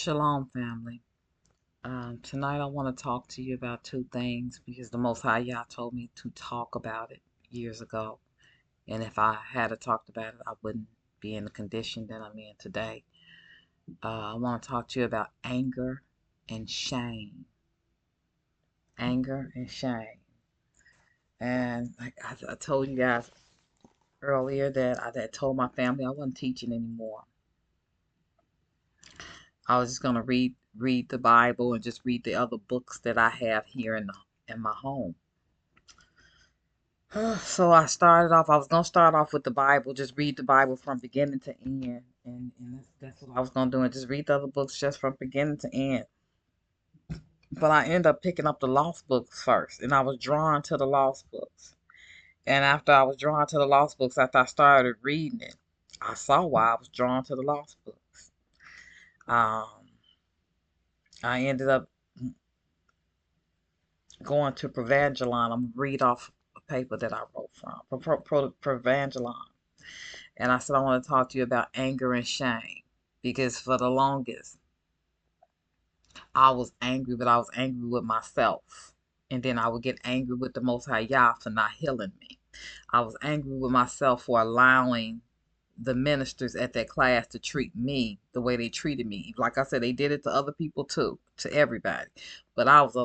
Shalom, family. Tonight I want to talk to you about two things because the Most High Yah told me to talk about it years ago. And if I had talked about it, I wouldn't be in the condition that I'm in today. I want to talk to you about anger and shame. Anger and shame. And like I told you guys earlier that I had told my family I wasn't teaching anymore. I was just gonna read the Bible and just read the other books that I have here in my home. So I was gonna start off with the Bible, just read the Bible from beginning to end, and that's what I was gonna do, and just read the other books just from beginning to end. But I ended up picking up the lost books first, and I was drawn to the lost books. And after I was drawn to the lost books, after I started reading it, I saw why I was drawn to the lost books. Um, I ended up going to Provangelon. I'm gonna read off a paper that I wrote from Provangelon. And I said, I want to talk to you about anger and shame. Because for the longest, I was angry, but I was angry with myself. And then I would get angry with the Most High Yah for not healing me. I was angry with myself for allowing the ministers at that class to treat me the way they treated me. Like I said, they did it to other people too, to everybody. But I was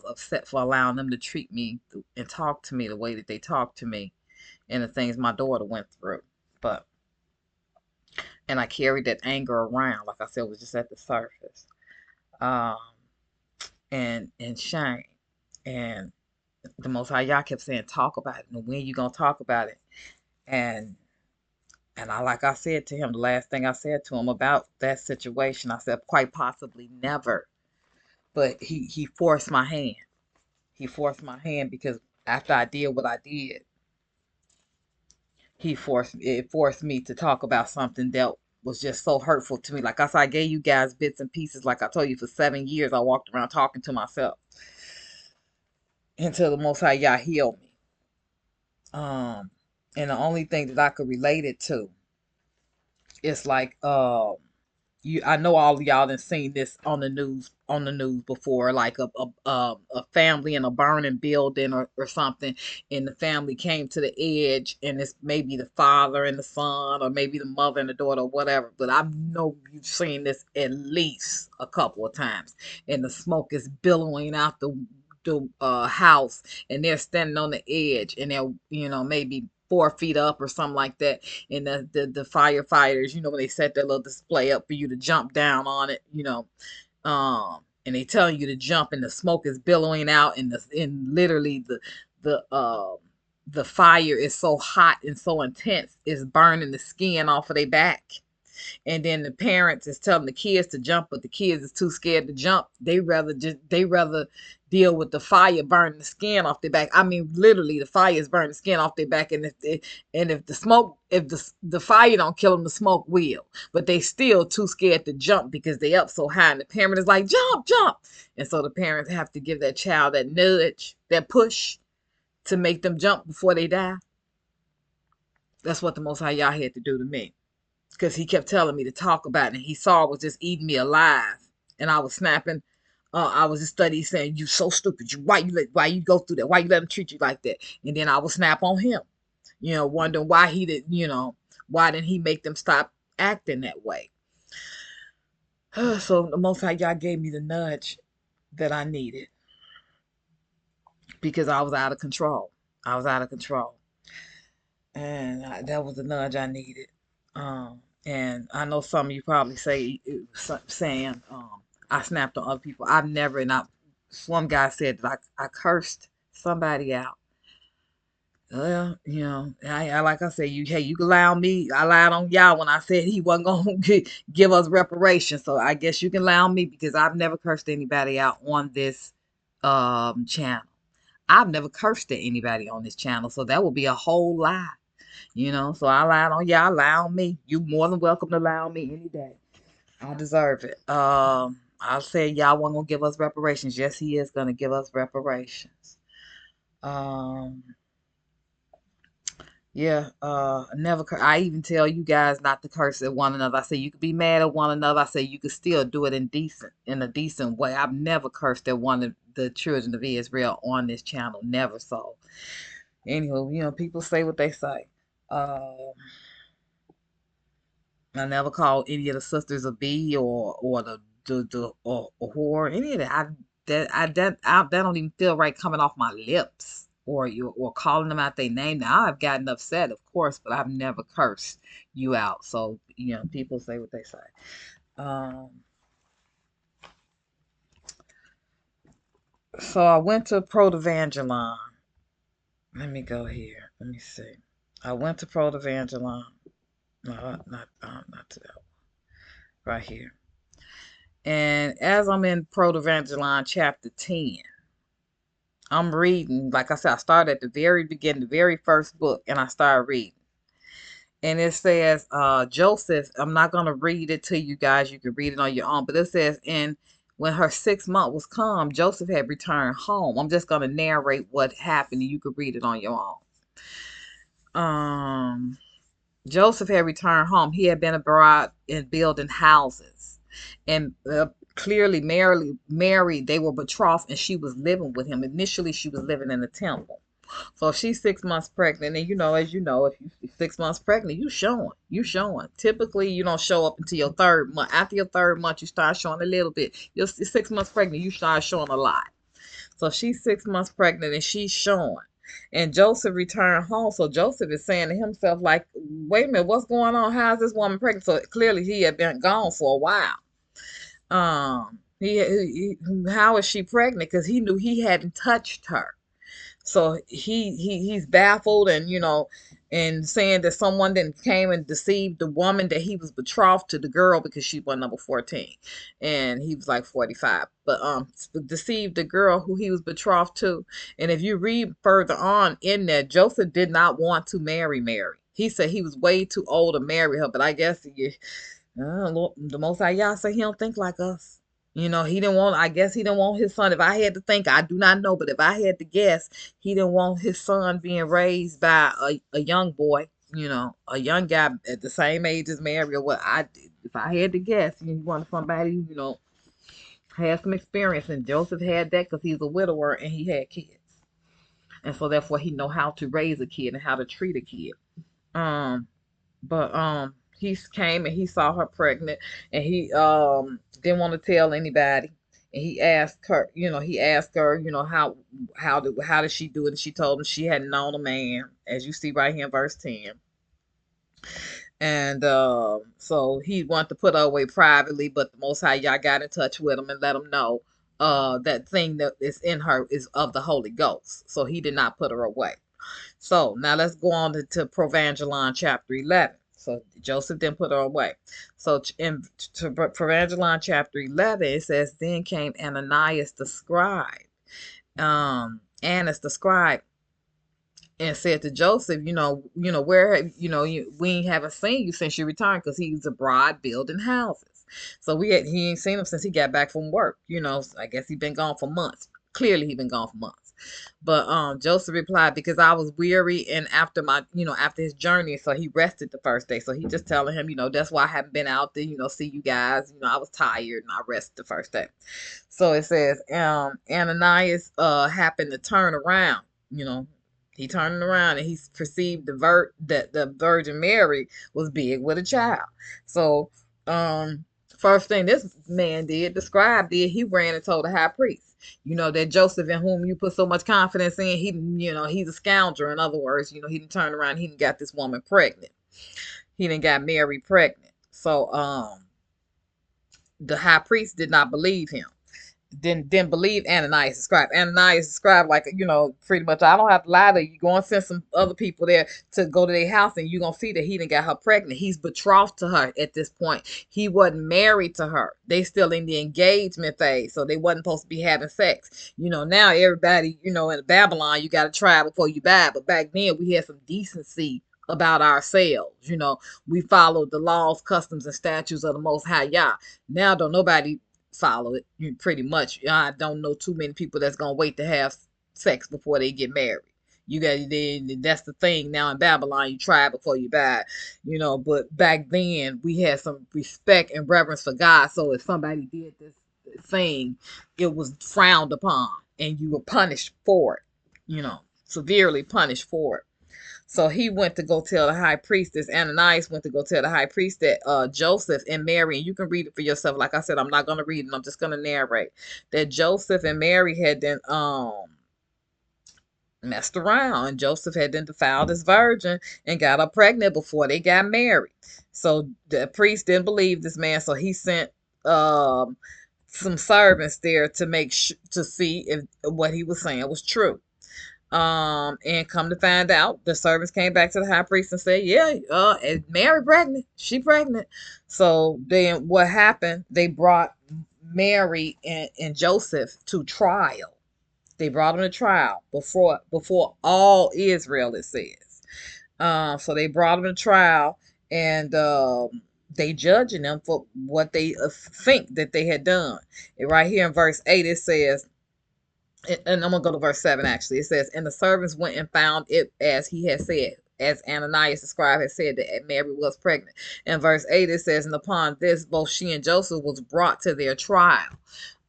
upset for allowing them to treat me and talk to me the way that they talked to me and the things my daughter went through. But and I carried that anger around, like I said, it was just at the surface. Um, and shame. And the Most High Yah kept saying, talk about it. And when you gonna talk about it? And like I said to him, the last thing I said to him about that situation, I said, quite possibly never. But he forced my hand. He forced my hand because after I did what I did, it forced me to talk about something that was just so hurtful to me. Like I said, I gave you guys bits and pieces. Like I told you, for 7 years I walked around talking to myself until the Most High Yah healed me. Um, and the only thing that I could relate it to is like I know all of y'all done seen this on the news before, like a family in a burning building or something, and the family came to the edge, and it's maybe the father and the son, or maybe the mother and the daughter, or whatever. But I know you've seen this at least a couple of times, and the smoke is billowing out the house, and they're standing on the edge, and they're maybe 4 feet up or something like that, and the firefighters, when they set their little display up for you to jump down on it, and they telling you to jump, and the smoke is billowing out, and literally the fire is so hot and so intense, it's burning the skin off of their back. And then the parents is telling the kids to jump, but the kids is too scared to jump. They rather deal with the fire burning the skin off their back. I mean, literally, the fire is burning the skin off their back, and if the smoke, if the fire don't kill them, the smoke will. But they still too scared to jump because they up so high, and the parent is like, jump, jump, and so the parents have to give that child that nudge, that push to make them jump before they die. That's what the Most High Yah had to do to me, because he kept telling me to talk about it, and he saw it was just eating me alive, and I was snapping. I was just studying, saying, "You so stupid! Why you go through that? Why you let him treat you like that?" And then I would snap on him, wondering why he did, why didn't he make them stop acting that way? So the Most High Yah gave me the nudge that I needed because I was out of control. I was out of control, and that was the nudge I needed. And I know some of you probably saying, I snapped on other people. I've never, and some guy said that I cursed somebody out. Well, like I said, you can lie on me. I lied on y'all when I said he wasn't gonna give us reparations. So I guess you can lie on me because I've never cursed anybody out on this channel. I've never cursed at anybody on this channel, so that would be a whole lie. So I lied on y'all, lie on me. You more than welcome to lie on me any day. I deserve it. I said y'all wasn't gonna give us reparations. Yes, he is gonna give us reparations. Um, Yeah, never. I even tell you guys not to curse at one another. I say you could be mad at one another. I say you could still do it in a decent way. I've never cursed at one of the children of Israel on this channel. Never. So, anywho, people say what they say. Uh, I never called any of the sisters a B or the or whore. Any of that. That don't even feel right coming off my lips. Or calling them out their name. Now I've gotten upset, of course, but I've never cursed you out. So people say what they say. Um, so I went to Protevangelon. Let me go here. Let me see. I went to Protevangelon. No, not to that one. Right here. And as I'm in Protevangelon chapter 10, I'm reading, like I said, I started at the very beginning, the very first book, and I started reading. And it says, Joseph, I'm not going to read it to you guys. You can read it on your own. But it says, and when her 6 month was come, Joseph had returned home. I'm just going to narrate what happened, and you can read it on your own. Joseph had returned home. He had been abroad and building houses. And clearly married, they were betrothed, and she was living with him. Initially, she was living in the temple. So if she's 6 months pregnant, and as you know, if you're 6 months pregnant, you showing. You showing. Typically, you don't show up until your 3rd month. After your 3rd month, you start showing a little bit. You're 6 months pregnant, you start showing a lot. So she's 6 months pregnant and she's showing. And Joseph returned home. So Joseph is saying to himself, like, wait a minute, what's going on? How is this woman pregnant? So clearly he had been gone for a while. How is she pregnant? Because he knew he hadn't touched her. So he's baffled, and saying that someone then came and deceived the woman that he was betrothed to the girl, because she was number 14 and he was like 45, but deceived the girl who he was betrothed to. And if you read further on in there, Joseph did not want to marry Mary. He said he was way too old to marry her, but I guess Lord, the Most High Yah said he don't think like us. He didn't want, I guess he didn't want his son. If I had to think, I do not know, but if I had to guess, he didn't want his son being raised by a young boy, a young guy at the same age as Mary, or what I did. If I had to guess, he wanted somebody who, had some experience. And Joseph had that because he's a widower and he had kids. And so therefore he know how to raise a kid and how to treat a kid. But he came and he saw her pregnant, and he didn't want to tell anybody. And he asked her, how did she do it? And she told him she hadn't known a man, as you see right here in verse 10. And so he wanted to put her away privately, but the Most High Yah got in touch with him and let him know that thing that is in her is of the Holy Ghost. So he did not put her away. So now let's go on to Provangelon chapter 11. So Joseph didn't put her away. So in Provangelon chapter 11, it says, then came Ananias the scribe. Annas the scribe, and said to Joseph, where, we haven't seen you since you returned, because he's abroad building houses. So he ain't seen him since he got back from work. I guess he's been gone for months. Clearly he been gone for months. But Joseph replied, because I was weary, and after his journey, so he rested the first day. So he just telling him, that's why I haven't been out there, see you guys. I was tired and I rested the first day. So it says, Ananias happened to turn around, he turned around and he perceived that the Virgin Mary was big with a child. So, first thing this man did, the scribe did, he ran and told the high priest, that Joseph, in whom you put so much confidence in, he's a scoundrel. In other words, he didn't turn around, he didn't got this woman pregnant. He didn't got Mary pregnant. So, the high priest did not believe him. Didn't believe Ananias the scribe. Ananias the scribe, like, pretty much, I don't have to lie to you. Go and send some other people there to go to their house, and you're going to see that he didn't got her pregnant. He's betrothed to her at this point. He wasn't married to her. They still in the engagement phase, so they wasn't supposed to be having sex. Now everybody, in Babylon, you got to try before you buy. But back then, we had some decency about ourselves. We followed the laws, customs, and statutes of the Most High Yah. Now, don't nobody follow it. Pretty much, I don't know too many people that's gonna wait to have sex before they get married. You got that's the thing now in Babylon. You try it before you buy it, But back then we had some respect and reverence for God. So if somebody did this thing, it was frowned upon, and you were punished for it. Severely punished for it. So he went to go tell the high priestess. Ananias went to go tell the high priest that Joseph and Mary, and you can read it for yourself. Like I said, I'm not going to read it. I'm just going to narrate that Joseph and Mary had then messed around, and Joseph had then defiled his virgin and got her pregnant before they got married. So the priest didn't believe this man, so he sent some servants there to to see if what he was saying was true. And come to find out, the servants came back to the high priest and said, yeah, Mary pregnant. She pregnant. So then what happened? They brought Mary and Joseph to trial. They brought them to trial before all Israel, it says. So they brought them to trial, and they judging them for what they think that they had done. And right here in verse 8, it says, and I'm going to go to verse 7 actually. It says, and the servants went and found it as he had said, as Ananias the scribe had said, that Mary was pregnant. In verse 8 it says, and upon this both she and Joseph was brought to their trial.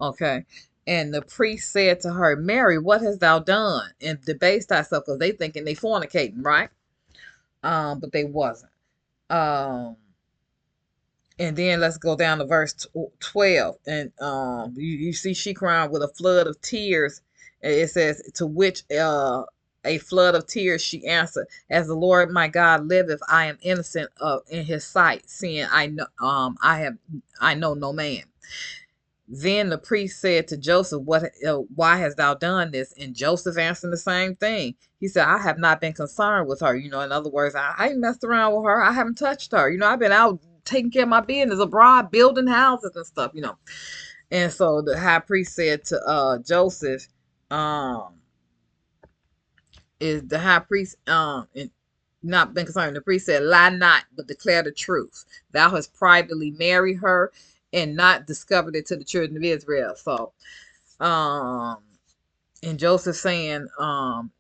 Okay. And the priest said to her, Mary, what hast thou done? And debased thyself, because they thinking they fornicating, right? But they wasn't. And then let's go down to verse 12. And you see she crying with a flood of tears. It says, to which a flood of tears she answered, as the Lord my God liveth, I am innocent in his sight, seeing I know no man. Then the priest said to Joseph, why hast thou done this? And Joseph answered the same thing. He said, I have not been concerned with her. In other words, I ain't messed around with her. I haven't touched her. I've been out taking care of my business abroad, building houses and stuff, And so the high priest said to Joseph, is the high priest not been concerned? The priest said, lie not, but declare the truth. Thou hast privately married her and not discovered it to the children of Israel. So and Joseph saying,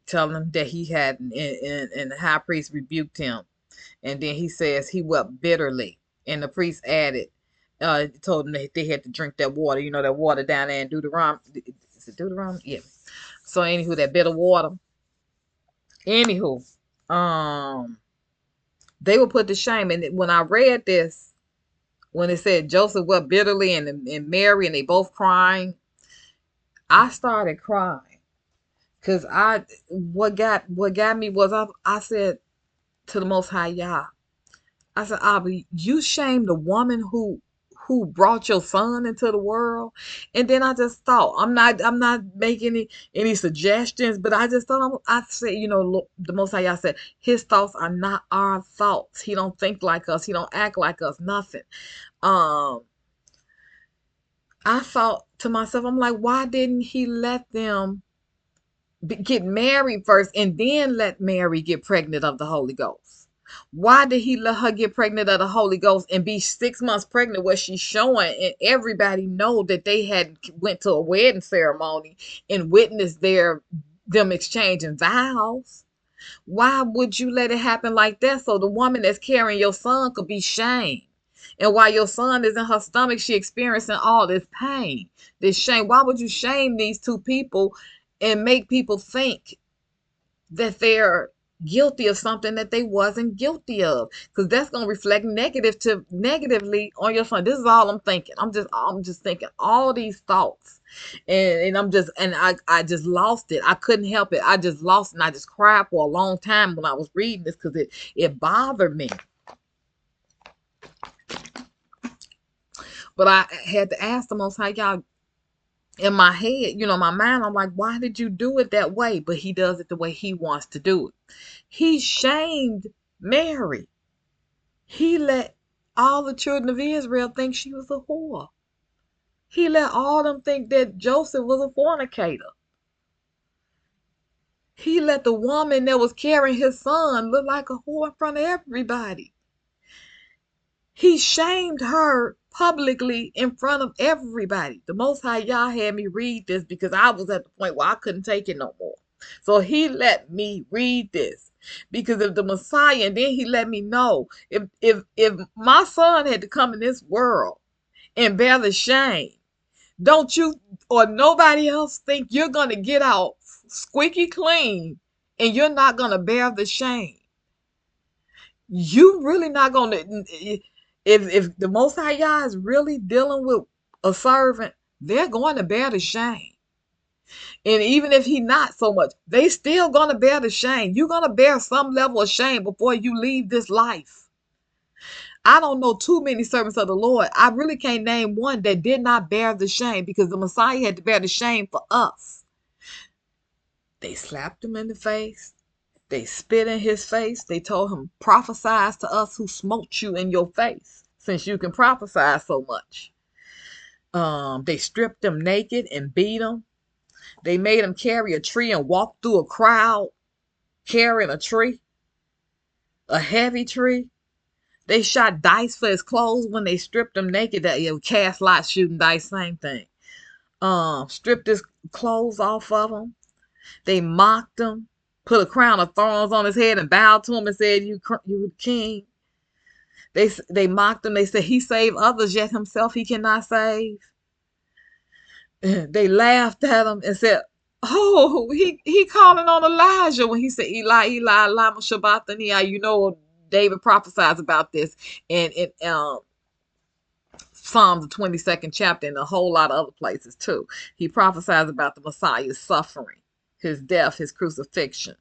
telling him that he had, and the high priest rebuked him. And then he says he wept bitterly. And the priest added, told them that they had to drink that water, that water down there in Deuteronomy. Is it Deuteronomy? Yeah. So anywho, that bitter water. Anywho, they were put to shame. And when I read this, when it said Joseph wept bitterly and Mary, and they both crying, I started crying. Cause what got me was I said to the Most High Yah, I said, Abba, you shamed the woman who brought your son into the world. And then I just thought, I'm not making any suggestions, but I just thought, I said, the Most High Yah said, his thoughts are not our thoughts. He don't think like us. He don't act like us. Nothing. I thought to myself, I'm like, why didn't he let them get married first and then let Mary get pregnant of the Holy Ghost? Why did he let her get pregnant of the Holy Ghost and be 6 months pregnant where she's showing and everybody know that they had went to a wedding ceremony and witnessed them exchanging vows? Why would you let it happen like that so the woman that's carrying your son could be shamed? And while your son is in her stomach, she experiencing all this pain, this shame. Why would you shame these two people and make people think that they're guilty of something that they wasn't guilty of? Because that's going to reflect negatively on your son. This is all I'm thinking. I'm just thinking all these thoughts, and I just lost it. I couldn't help it. I just lost it, and I just cried for a long time when I was reading this because it bothered me. But I had to ask the Most High, y'all. In my head, my mind, I'm like, why did you do it that way? But he does it the way he wants to do it. He shamed Mary. He let all the children of Israel think she was a whore. He let all them think that Joseph was a fornicator. He let the woman that was carrying his son look like a whore in front of everybody. He shamed her publicly in front of everybody. The Most High Yah had me read this because I was at the point where I couldn't take it no more. So he let me read this because if the Messiah, and then he let me know if my son had to come in this world and bear the shame, don't you or nobody else think you're gonna get out squeaky clean and you're not gonna bear the shame? You really not gonna if the Most High Yah is really dealing with a servant, they're going to bear the shame. And even if he not so much, they still gonna bear the shame. You're gonna bear some level of shame before you leave this life. I don't know too many servants of the Lord. I really can't name one that did not bear the shame because the Messiah had to bear the shame for us. They slapped him in the face. They spit in his face. They told him, prophesy to us who smote you in your face, since you can prophesy so much. They stripped him naked and beat him. They made him carry a tree and walk through a crowd carrying a tree, a heavy tree. They shot dice for his clothes when they stripped him naked. That cast lots, shooting dice, same thing. Stripped his clothes off of him. They mocked him, put a crown of thorns on his head and bowed to him and said, "You king." They mocked him. They said, "He saved others, yet himself he cannot save." They laughed at him and said, "Oh, he calling on Elijah," when he said, "Eli, Eli, lama sabachthani." You know, David prophesies about this in Psalms, the 22nd chapter, and a whole lot of other places too. He prophesies about the Messiah's suffering, his death, his crucifixion,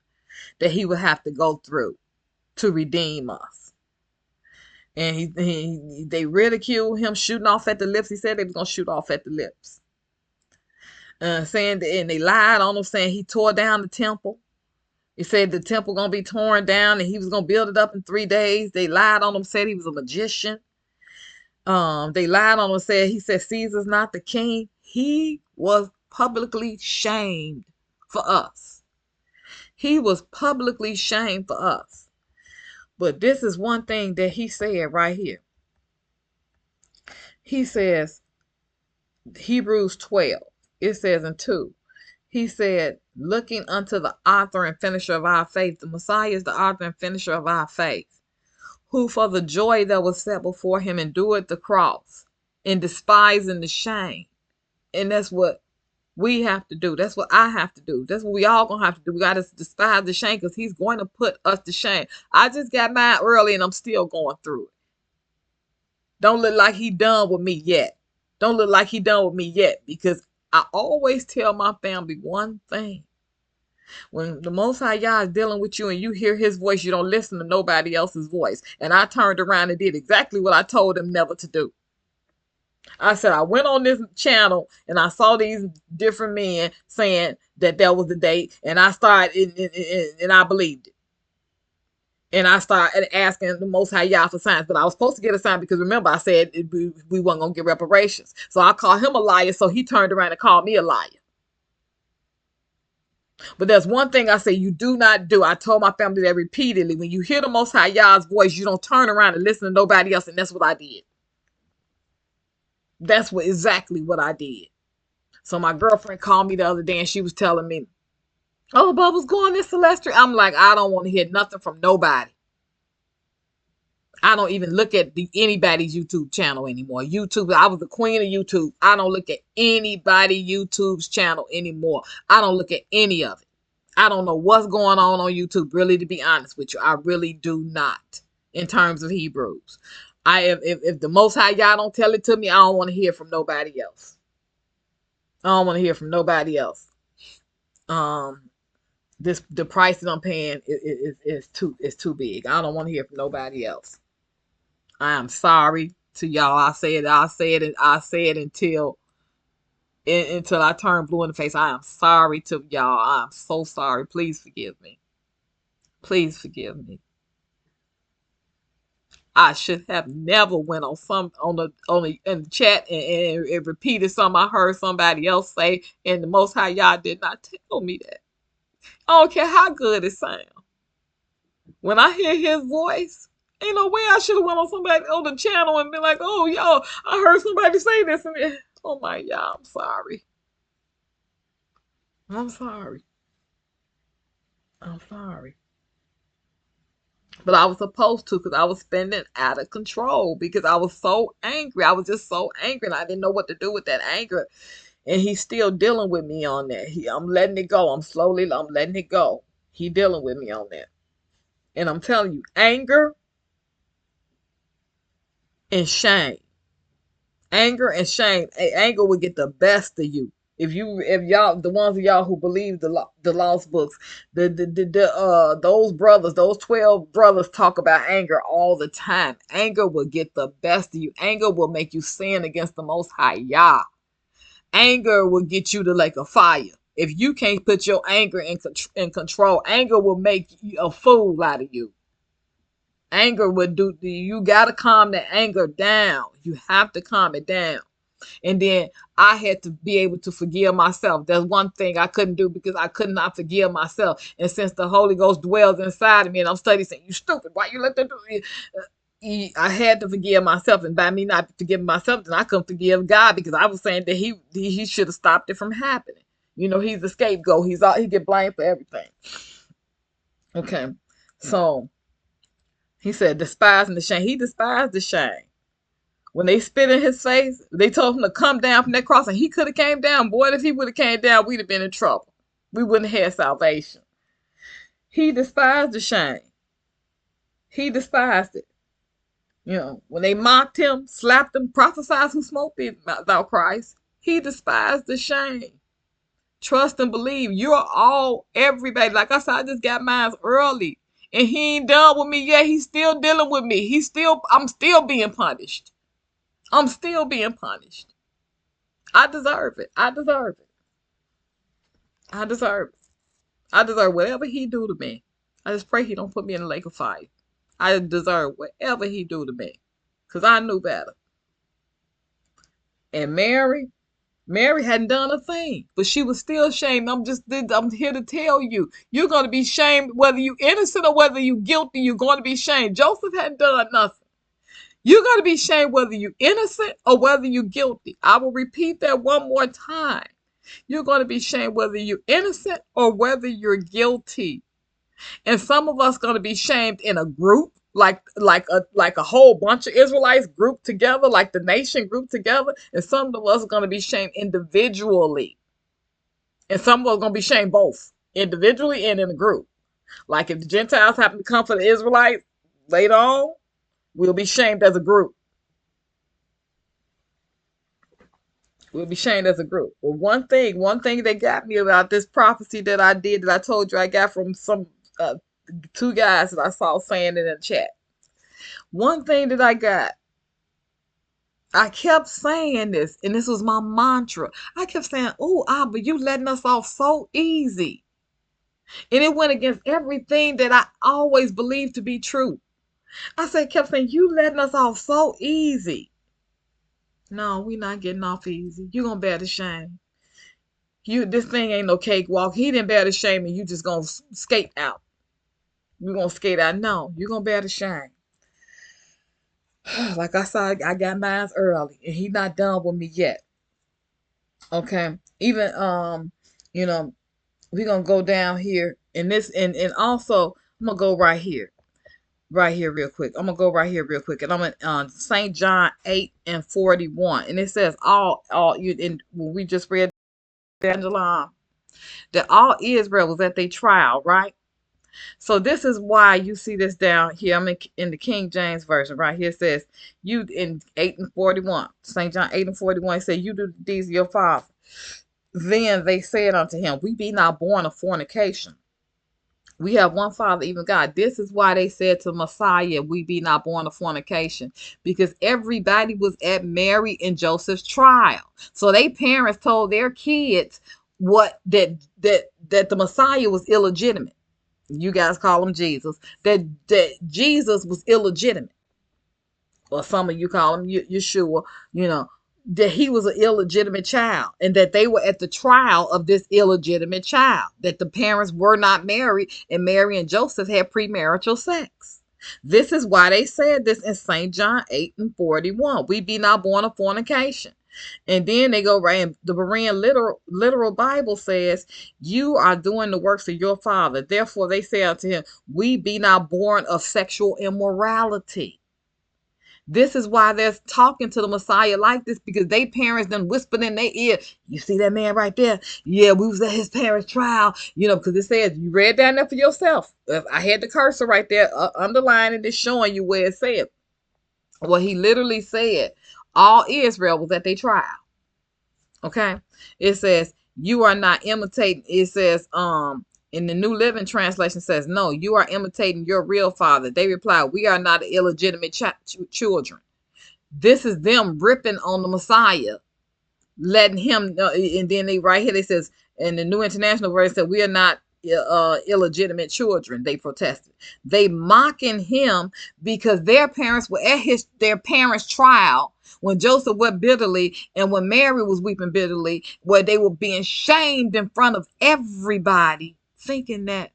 that he would have to go through to redeem us. And they ridiculed him shooting off at the lips. He said they was going to shoot off at the lips. Saying that, and they lied on him, saying he tore down the temple. He said the temple going to be torn down and he was going to build it up in 3 days. They lied on him, said he was a magician. They lied on him, he said Caesar's not the king. He was publicly shamed for us. He was publicly shamed for us. But this is one thing that he said right here. He says, Hebrews 12, it says in 2, he said, looking unto the author and finisher of our faith. The Messiah is the author and finisher of our faith, who for the joy that was set before him endured the cross and despising the shame. And that's what we have to do. That's what I have to do. That's what we all gonna have to do. We gotta despise the shame because he's going to put us to shame. I just got mine early and I'm still going through it. Don't look like he done with me yet. Don't look like he done with me yet, because I always tell my family one thing. When the Most High Yah is dealing with you and you hear his voice, you don't listen to nobody else's voice. And I turned around and did exactly what I told him never to do. I said, I went on this channel and I saw these different men saying that was the date. And I started, and I believed it. And I started asking the Most High Yah for signs. But I was supposed to get a sign because, remember, I said we weren't going to get reparations. So I called him a liar. So he turned around and called me a liar. But there's one thing I say you do not do. I told my family that repeatedly. When you hear the Most High Yah's voice, you don't turn around and listen to nobody else. And that's what I did. That's exactly what I did. So my girlfriend called me the other day and she was telling me, "Oh, Bubba's going this Celestial." I'm like, I don't want to hear nothing from nobody. I don't even look at anybody's YouTube channel anymore. YouTube, I was the queen of YouTube. I don't look at anybody YouTube's channel anymore. I don't look at any of it. I don't know what's going on YouTube, really, to be honest with you. I really do not, in terms of Hebrews. If the Most High Yah don't tell it to me, I don't want to hear from nobody else. I don't want to hear from nobody else. The price that I'm paying is too big. I don't want to hear from nobody else. I am sorry to y'all. I'll say it until I turn blue in the face. I am sorry to y'all. I am so sorry. Please forgive me. Please forgive me. I should have never went on in the chat and repeated something I heard somebody else say, and the Most High Yah did not tell me that. I don't care how good it sounds. When I hear his voice, ain't no way I should have went on somebody on the channel and been like, "Oh, yo, I heard somebody say this," and oh my, Yah, I'm sorry. I'm sorry. I'm sorry. But I was supposed to because I was spending out of control because I was so angry. I was just so angry and I didn't know what to do with that anger. And he's still dealing with me on that. I'm letting it go. I'm letting it go. He dealing with me on that. And I'm telling you, anger and shame. Anger and shame. Anger will get the best of you. If y'all, the ones of y'all who believe the lost books, those brothers, those 12 brothers talk about anger all the time. Anger will get the best of you. Anger will make you sin against the Most High Yah. Anger will get you to like a fire. If you can't put your anger in control, anger will make a fool out of you. Anger would do. You gotta calm the anger down. You have to calm it down. And then I had to be able to forgive myself. That's one thing I couldn't do because I could not forgive myself. And since the Holy Ghost dwells inside of me, and I'm studying saying, "You stupid! Why you let that do it?" I had to forgive myself, and by me not forgiving myself, then I couldn't forgive God because I was saying that he should have stopped it from happening. You know, he's the scapegoat. He get blamed for everything. Okay, so he said, despising the shame. He despised the shame. When they spit in his face, they told him to come down from that cross, and he could have came down. Boy, if he would have came down, we'd have been in trouble. We wouldn't have had salvation. He despised the shame. He despised it. You know, when they mocked him, slapped him, prophesied who smote thee, thou Christ, he despised the shame. Trust and believe. You're all, everybody. Like I said, I just got mine early. And he ain't done with me yet. He's still dealing with me. I'm still being punished. I'm still being punished. I deserve it. I deserve it. I deserve it. I deserve whatever he do to me. I just pray he don't put me in the lake of fire. I deserve whatever he do to me. Because I knew better. And Mary hadn't done a thing, but she was still shamed. I'm here to tell you, you're going to be shamed whether you innocent or whether you guilty. You're going to be shamed. Joseph hadn't done nothing. You're going to be shamed whether you innocent or whether you guilty. I will repeat that one more time. You're going to be shamed whether you're innocent or whether you're guilty. And some of us going to be shamed in a group, like a whole bunch of Israelites grouped together, like the nation grouped together. And some of us are going to be shamed individually. And some of us are going to be shamed both, individually and in a group. Like if the Gentiles happen to come for the Israelites later on, we'll be shamed as a group. We'll be shamed as a group. Well, one thing that got me about this prophecy that I did, that I told you I got from some two guys that I saw saying it in the chat. One thing that I kept saying this, and this was my mantra. I kept saying, "Oh, Abba, you letting us off so easy." And it went against everything that I always believed to be true. Kept saying, "You letting us off so easy." No, we not getting off easy. You gonna bear the shame. This thing ain't no cakewalk. He didn't bear the shame, and you just gonna skate out. You gonna skate out? No, you gonna bear the shame. Like I said, I got mine early, and he not done with me yet. Okay, even you know, we gonna go down here, and also I'm gonna go right here real quick. I'm gonna go right here real quick, and I'm in St. John 8:41, and it says all you. And when we just read Evangelon, that all Israel was at their trial, right? So this is why you see this down here. I'm in the King James version right here. It says, you in 8:41, St. John 8:41, it says, you do the deeds of your father. Then they said unto him, we be not born of fornication. We have one Father, even God. This is why they said to Messiah, we be not born of fornication. Because everybody was at Mary and Joseph's trial. So they parents told their kids that the Messiah was illegitimate. You guys call him Jesus. That Jesus was illegitimate. Or some of you call him Yeshua, that he was an illegitimate child, and that they were at the trial of this illegitimate child, that the parents were not married, and Mary and Joseph had premarital sex. This is why they said this in St. John 8:41. We be not born of fornication. And then they go right in the Berean literal Bible says, you are doing the works of your father. Therefore they say unto him, we be not born of sexual immorality. This is why they're talking to the Messiah like this, because they parents done whispered in their ear, you see that man right there? Yeah, we was at his parents' trial, because it says, you read down there for yourself. I had the cursor right there, underlining it, showing you where it said. Well, he literally said, all Israel was at their trial. Okay. It says, you are not imitating. It says, in the New Living Translation says, no, you are imitating your real father. They reply, we are not illegitimate children. This is them ripping on the Messiah, letting him know. And then they right here, they says, in the New International Version said, we are not illegitimate children. They protested. They mocking him because their parents were at their parents' trial when Joseph wept bitterly and when Mary was weeping bitterly, where they were being shamed in front of everybody, thinking that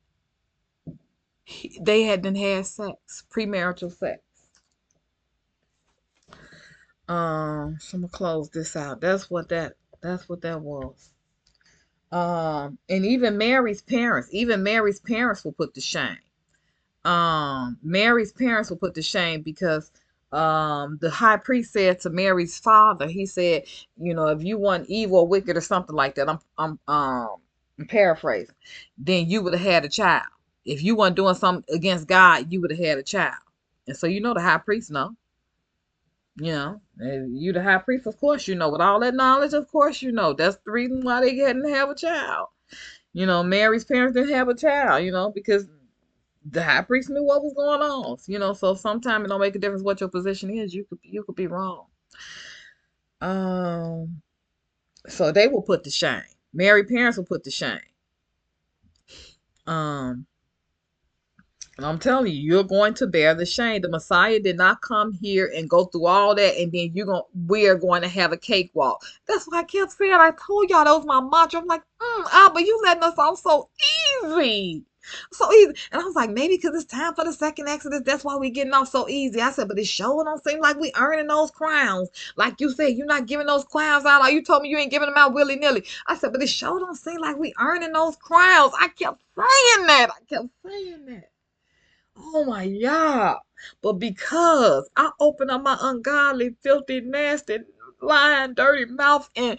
they hadn't had sex, premarital sex. So I'm gonna close this out. That's what that was. And even Mary's parents will put to shame. Mary's parents will put to shame because the high priest said to Mary's father, he said, if you want evil or wicked or something like that, I'm paraphrasing, then you would have had a child. If you weren't doing something against God, you would have had a child. And so the high priest know. You the high priest, of course with all that knowledge, of course that's the reason why they didn't have a child. Mary's parents didn't have a child, because the high priest knew what was going on. So sometimes it don't make a difference what your position is. You could be wrong. So they will put to shame. Mary's parents will put to shame. And I'm telling you, you're going to bear the shame. The Messiah did not come here and go through all that, and then we're going to have a cakewalk. That's why I kept saying, I told y'all that was my mantra. I'm like, but you letting us off so easy. So easy. And I was like, maybe because it's time for the second Exodus, that's why we getting off so easy. I said, but it sure don't seem like we earning those crowns. Like you said, you're not giving those crowns out. Like you told me you ain't giving them out willy-nilly. I said, but it sure don't seem like we earning those crowns. I kept saying that. Oh my God. But because I opened up my ungodly, filthy, nasty, lying, dirty mouth and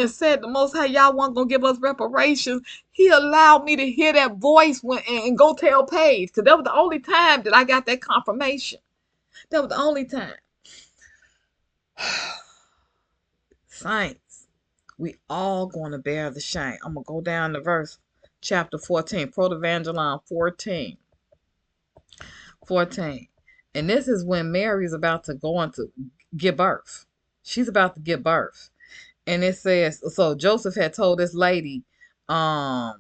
said the Most High y'all wasn't going to give us reparations, he allowed me to hear that voice and go tell Paige. Because that was the only time that I got that confirmation. That was the only time. Saints, we all going to bear the shame. I'm going to go down to verse chapter 14, Proto-Evangelion 14. And this is when Mary's about to go on to give birth. She's about to give birth. And it says, so Joseph had told this lady to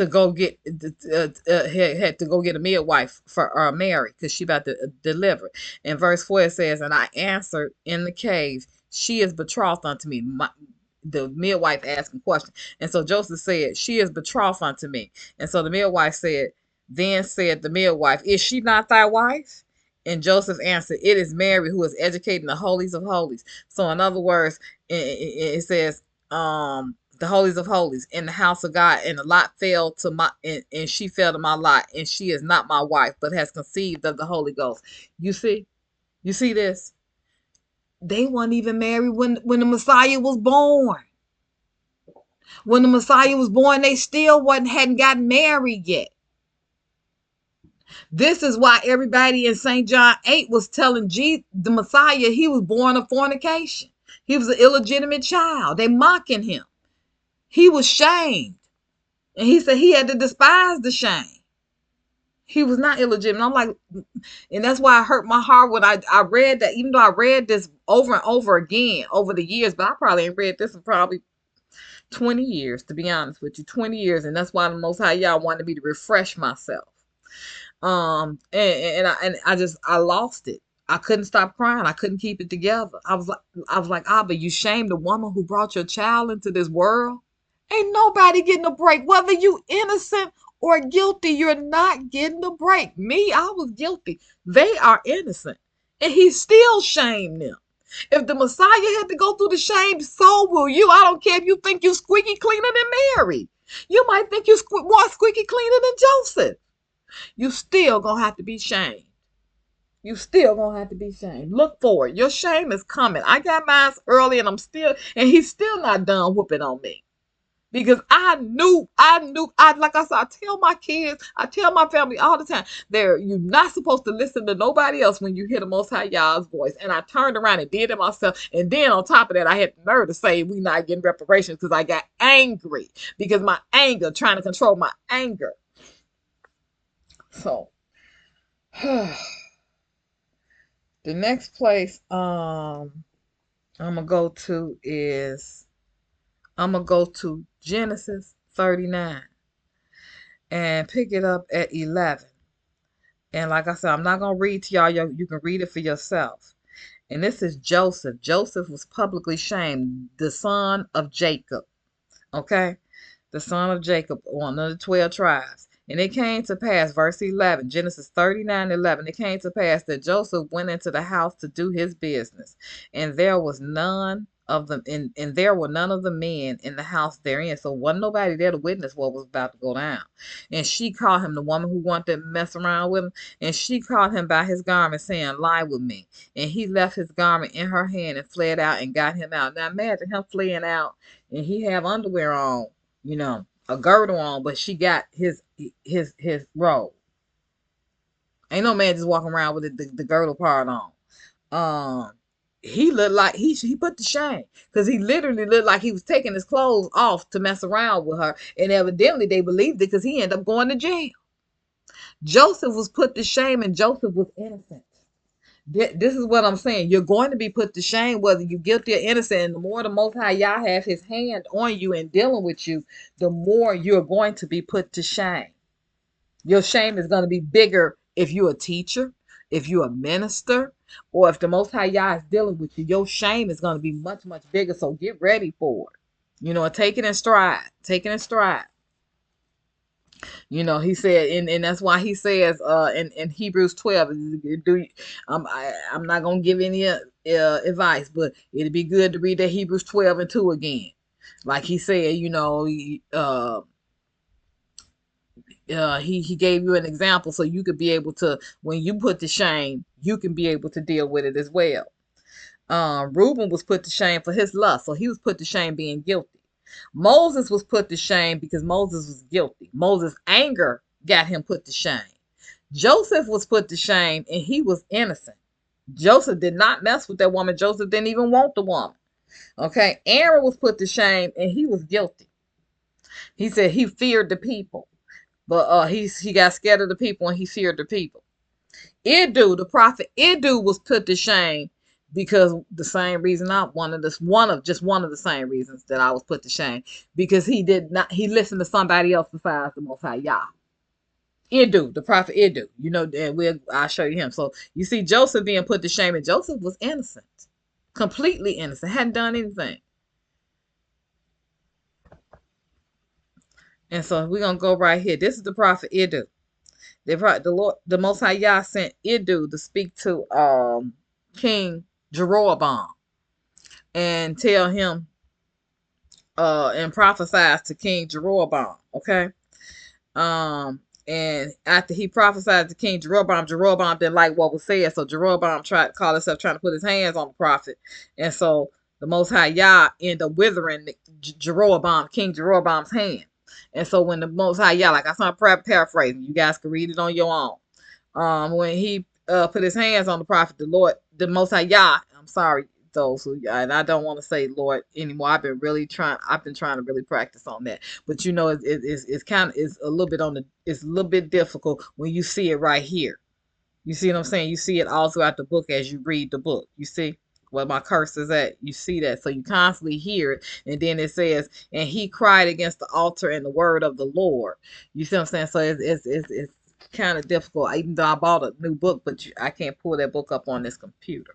go get had to go get a midwife for Mary because she about to deliver. In verse 4 it says, and I answered in the cave, she is betrothed unto me. The midwife asking question. And so Joseph said, she is betrothed unto me. And so the midwife said, then said the midwife, is she not thy wife? And Joseph answered, it is Mary who is educating the holies of holies. So in other words, it says, the holies of holies in the house of God, and the lot fell to my, and she fell to my lot, and she is not my wife, but has conceived of the Holy Ghost. You see this? They weren't even married when the Messiah was born. When the Messiah was born, they still hadn't gotten married yet. This is why everybody in St. John 8 was telling the Messiah he was born of fornication. He was an illegitimate child. They mocking him. He was shamed. And he said he had to despise the shame. He was not illegitimate. I'm like, and that's why it hurt my heart when I read that, even though I read this over and over again over the years, but I probably ain't read this in probably 20 years, to be honest with you, 20 years. And that's why the Most High y'all wanted me to refresh myself. And I lost it. I couldn't stop crying. I couldn't keep it together. I was like, but you shamed the woman who brought your child into this world. Ain't nobody getting a break. Whether you innocent or guilty, you're not getting a break. Me, I was guilty. They are innocent. And he still shamed them. If the Messiah had to go through the shame, so will you. I don't care if you think you squeaky cleaner than Mary. You might think you more squeaky cleaner than Joseph. You still gonna have to be shamed. You still gonna have to be shamed. Look for it. Your shame is coming. I got mine early, and he's still not done whooping on me. Because like I said, I tell my kids, I tell my family all the time, you're not supposed to listen to nobody else when you hear the Most High Yah's voice. And I turned around and did it myself. And then on top of that, I had the nerve to say we not getting reparations because I got angry. Because my anger, trying to control my anger. So, the next place I'm gonna go to is Genesis 39 and pick it up at 11. And like I said, I'm not going to read to y'all. You can read it for yourself. And this is Joseph. Joseph was publicly shamed, the son of Jacob. Okay? The son of Jacob, one of the 12 tribes. And it came to pass, verse 11, Genesis 39:11. It came to pass that Joseph went into the house to do his business, and there was none of them, and there were none of the men in the house therein. So wasn't nobody there to witness what was about to go down. And she called him, the woman who wanted to mess around with him, and she called him by his garment, saying, "Lie with me." And he left his garment in her hand and fled out and got him out. Now imagine him fleeing out, and he have underwear on, a girdle on, but she got his robe. Ain't no man just walking around with the girdle part on. He looked like he put to shame because he literally looked like he was taking his clothes off to mess around with her, and evidently they believed it because he ended up going to jail. Joseph was put to shame, and Joseph was innocent. This is what I'm saying. You're going to be put to shame whether you're guilty or innocent. And the more the Most High Yah have his hand on you and dealing with you, the more you're going to be put to shame. Your shame is going to be bigger if you're a teacher, if you're a minister, or if the Most High Yah is dealing with you. Your shame is going to be much, much bigger. So get ready for it. Take it in stride. Take it in stride. He said, and that's why he says in Hebrews 12, I'm not gonna give any advice, but it'd be good to read that Hebrews 12:2 again. Like he said, he gave you an example so you could be able to, when you put to shame, you can be able to deal with it as well. Reuben was put to shame for his lust, so he was put to shame being guilty. Moses was put to shame because Moses was guilty. Moses' anger got him put to shame. Joseph was put to shame and he was innocent. Joseph did not mess with that woman. Joseph didn't even want the woman. Okay. Aaron was put to shame and he was guilty. He said he feared the people, but he got scared of the people and he feared the people. Iddu, the prophet Iddu, was put to shame because the same reason one of the same reasons that I was put to shame, because he listened to somebody else besides the Most High Yah. Iddu, the prophet Iddu, and I'll show you him. So you see Joseph being put to shame, and Joseph was innocent, completely innocent, hadn't done anything. And so we're gonna go right here. This is the prophet Iddu. The Most High Yah sent Iddu to speak to King Jeroboam and tell him and prophesied to King Jeroboam. Okay. And after he prophesied to King Jeroboam didn't like what was said, so Jeroboam tried to call himself trying to put his hands on the prophet, and so the Most High Yah ended up withering King Jeroboam's hand. And so when the Most High Yah, like I saw paraphrasing, you guys can read it on your own. When he put his hands on the prophet, the Most High Yah, I'm sorry, and I don't want to say Lord anymore. I've been trying to really practice on that. But it's a little bit difficult when you see it right here. You see what I'm saying? You see it all throughout the book as you read the book. You see where my cursor's at? You see that. So you constantly hear it. And then it says, and he cried against the altar and the word of the Lord. You see what I'm saying? So it's kind of difficult. Even though I bought a new book, but I can't pull that book up on this computer.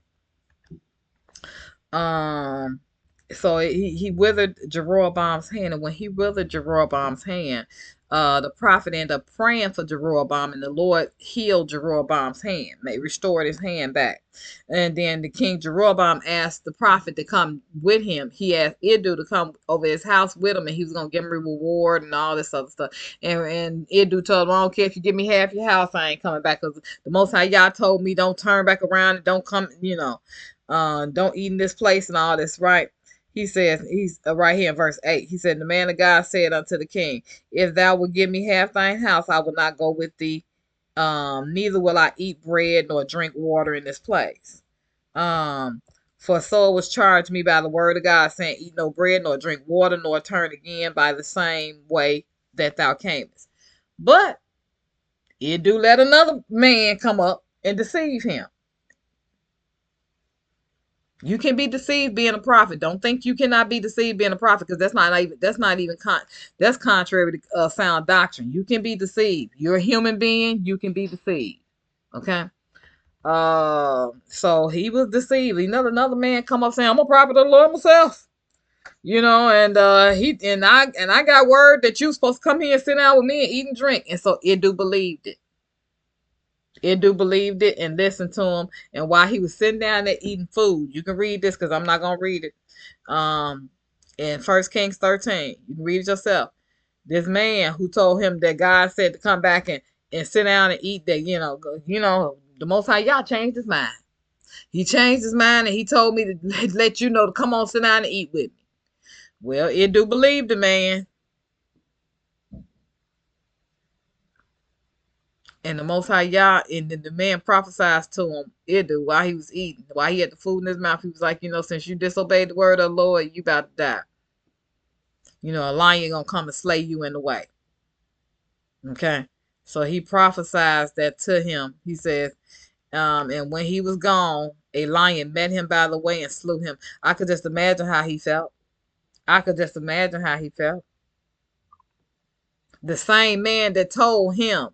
So he withered Jeroboam's hand, and when he withered Jeroboam's hand, the prophet ended up praying for Jeroboam, and the Lord healed Jeroboam's hand, restored his hand back. And then the king Jeroboam asked the prophet to come with him. He asked Iddu to come over his house with him, and he was gonna give him a reward and all this other stuff. And Iddu told him, "I don't care if you give me half your house, I ain't coming back, because the Most High Yah told me don't turn back around and don't come, don't eat in this place and all this, right?" He says, he's right here in verse 8. He said, "The man of God said unto the king, If thou wilt give me half thine house, I will not go with thee. Neither will I eat bread nor drink water in this place. For so it was charged me by the word of God, saying, Eat no bread, nor drink water, nor turn again by the same way that thou camest. But it do let another man come up and deceive him." You can be deceived being a prophet. Don't think you cannot be deceived being a prophet, because that's contrary to sound doctrine. You can be deceived. You're a human being. You can be deceived. Okay. So he was deceived. Another man come up saying, "I'm a prophet of the Lord myself." And I got word that you supposed to come here and sit down with me and eat and drink. And so Iddu believed it. Iddu believed it and listened to him. And while he was sitting down there eating food, you can read this because I'm not going to read it. In 1 Kings 13, you can read it yourself. This man who told him that God said to come back and sit down and eat, that, the Most High Yah changed his mind. He changed his mind, and he told me to let you know to come on, sit down and eat with me. Well, Iddu believed the man. And the Most High Yah, and the man prophesied to him, Iddu, while he was eating, while he had the food in his mouth. He was like, since you disobeyed the word of the Lord, you about to die. A lion gonna come and slay you in the way. Okay. So he prophesied that to him. He says, and when he was gone, a lion met him by the way and slew him. I could just imagine how he felt. The same man that told him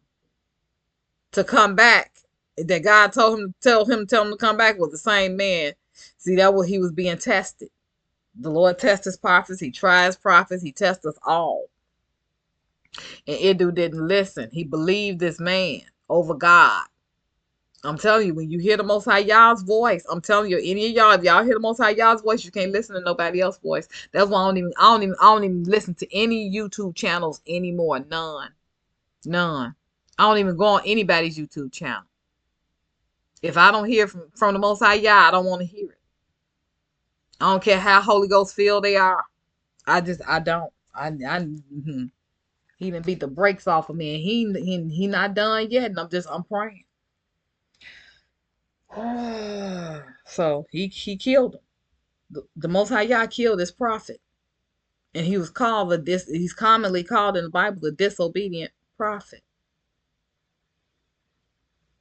to come back, that God told him to come back, was the same man. See, that was, he was being tested. The Lord tests his prophets. He tries prophets. He tests us all. And Iddu didn't listen. He believed this man over God. I'm telling you, when you hear the Most High Yah's voice, I'm telling you, any of y'all, if y'all hear the Most High Yah's voice, you can't listen to nobody else's voice. That's why I don't even listen to any YouTube channels anymore. None. I don't even go on anybody's YouTube channel. If I don't hear from the Most High Yah, I don't want to hear it. I don't care how Holy Ghost filled they are. I don't. He done beat the brakes off of me, and he not done yet, and I'm praying. So he killed him. The Most High Yah killed this prophet, and he's commonly called in the Bible the disobedient prophet.